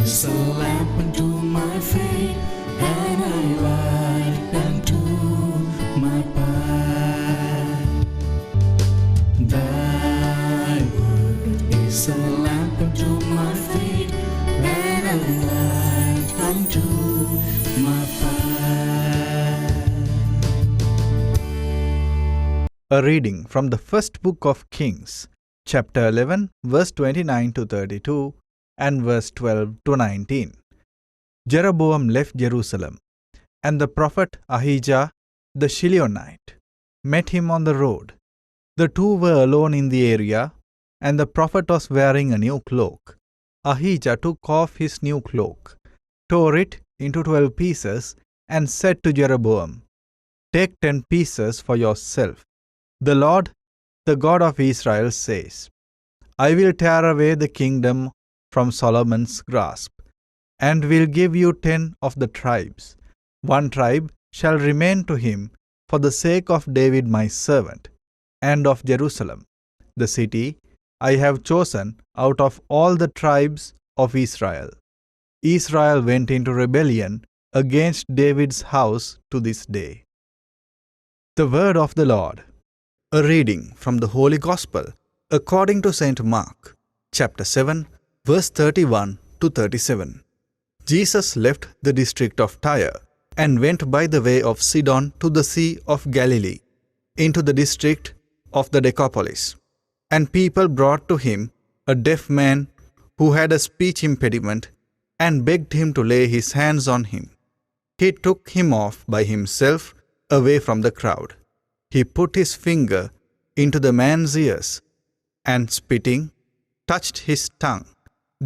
is a lamp unto my feet, and a light unto my path. Thy word is a lamp unto my feet, and a light unto my path. A reading from the first book of Kings, chapter 11, verse 29 to 32, and verse 12 to 19. Jeroboam left Jerusalem, and the prophet Ahijah the Shilonite met him on the road. The two were alone in the area, and the prophet was wearing a new cloak. Ahijah took off his new cloak, tore it into 12 pieces, and said to Jeroboam, "Take 10 pieces for yourself. The Lord, the God of Israel, says, I will tear away the kingdom from Solomon's grasp, and will give you 10 of the tribes. 1 tribe shall remain to him for the sake of David my servant, and of Jerusalem, the city I have chosen out of all the tribes of Israel." Israel went into rebellion against David's house to this day. The word of the Lord. A reading from the Holy Gospel according to St. Mark, chapter 7, verse 31 to 37. Jesus left the district of Tyre and went by the way of Sidon to the Sea of Galilee, into the district of the Decapolis. And people brought to him a deaf man who had a speech impediment, and begged him to lay his hands on him. He took him off by himself away from the crowd. He put his finger into the man's ears, and spitting, touched his tongue.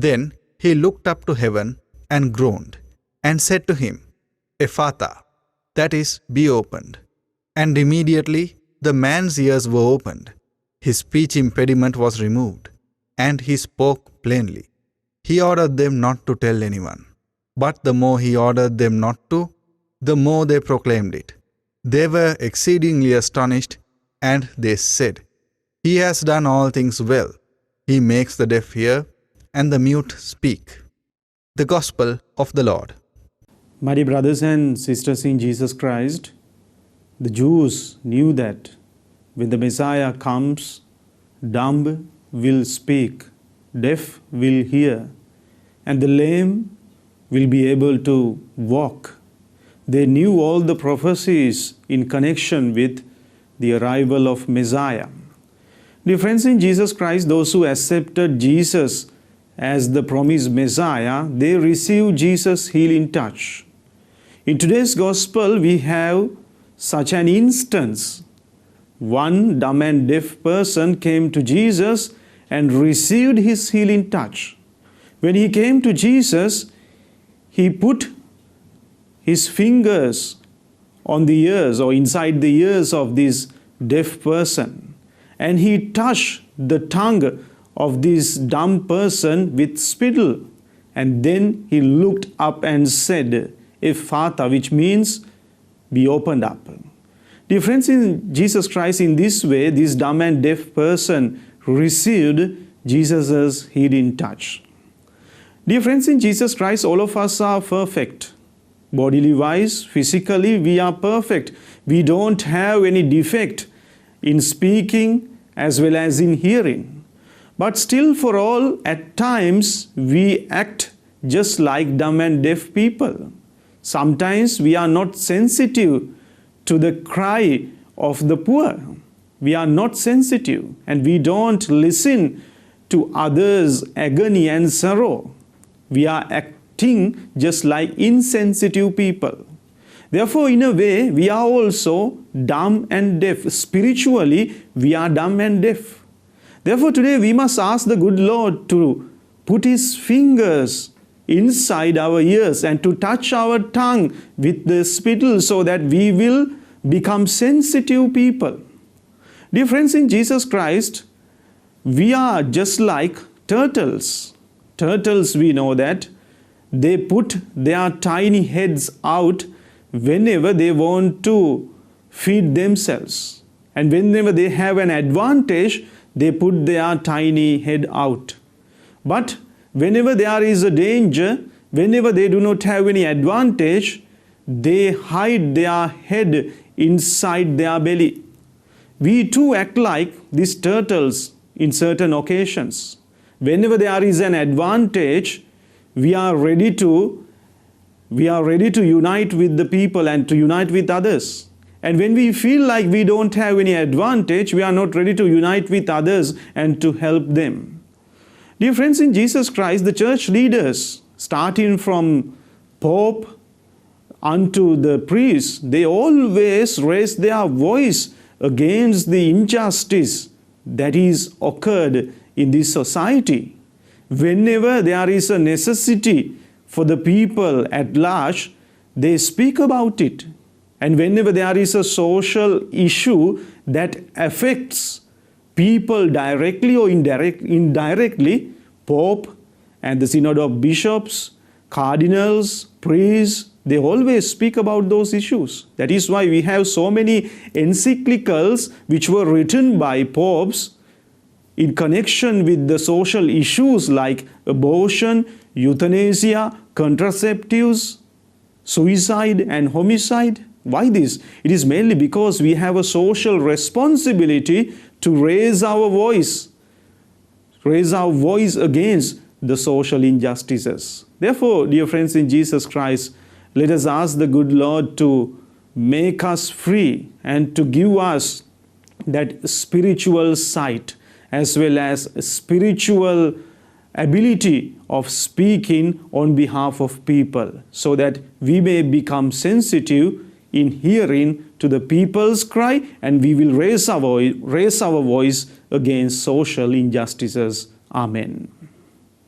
Then he looked up to heaven and groaned, and said to him, "Ephphatha," that is, be opened. And immediately the man's ears were opened. His speech impediment was removed, and he spoke plainly. He ordered them not to tell anyone. But the more he ordered them not to, the more they proclaimed it. They were exceedingly astonished, and they said, "He has done all things well. He makes the deaf hear, and the mute speak." The Gospel of the Lord. My dear brothers and sisters in Jesus Christ, the Jews knew that when the Messiah comes, dumb will speak, deaf will hear, and the lame will be able to walk. They knew all the prophecies in connection with the arrival of Messiah. Dear friends in Jesus Christ, those who accepted Jesus as the promised Messiah, they received Jesus' healing touch. In today's Gospel, we have such an instance. One dumb and deaf person came to Jesus and received his healing touch. When he came to Jesus, he put his fingers on the ears or inside the ears of this deaf person, and he touched the tongue of this dumb person with spittle, and then he looked up and said, "Ephphatha," which means be opened up. Dear friends in Jesus Christ, in this way, this dumb and deaf person received Jesus' healing touch. Dear friends in Jesus Christ, all of us are perfect. Bodily wise, physically, we are perfect. We don't have any defect in speaking as well as in hearing. But still, for all, at times, we act just like dumb and deaf people. Sometimes we are not sensitive to the cry of the poor. We are not sensitive, and we don't listen to others' agony and sorrow. We are acting just like insensitive people. Therefore, in a way, we are also dumb and deaf. Spiritually, we are dumb and deaf. Therefore, today we must ask the good Lord to put His fingers inside our ears and to touch our tongue with the spittle so that we will become sensitive people. Dear friends in Jesus Christ, we are just like turtles. Turtles, we know that they put their tiny heads out whenever they want to feed themselves. And whenever they have an advantage, they put their tiny head out. But whenever there is a danger, whenever they do not have any advantage, they hide their head inside their belly. We too act like these turtles in certain occasions. Whenever there is an advantage, we are ready to unite with the people and to unite with others. And when we feel like we don't have any advantage, we are not ready to unite with others and to help them. Dear friends in Jesus Christ, the church leaders, starting from Pope unto the priests, they always raise their voice against the injustice that is occurred in this society. Whenever there is a necessity for the people at large, they speak about it. And whenever there is a social issue that affects people directly or indirectly, Pope and the Synod of Bishops, Cardinals, priests, they always speak about those issues. That is why we have so many encyclicals which were written by popes in connection with the social issues like abortion, euthanasia, contraceptives, suicide and homicide. Why this? It is mainly because we have a social responsibility to raise our voice against the social injustices. Therefore, dear friends in Jesus Christ, let us ask the good Lord to make us free and to give us that spiritual sight as well as spiritual ability of speaking on behalf of people, so that we may become sensitive in hearing to the people's cry, and we will raise our voice against social injustices. Amen.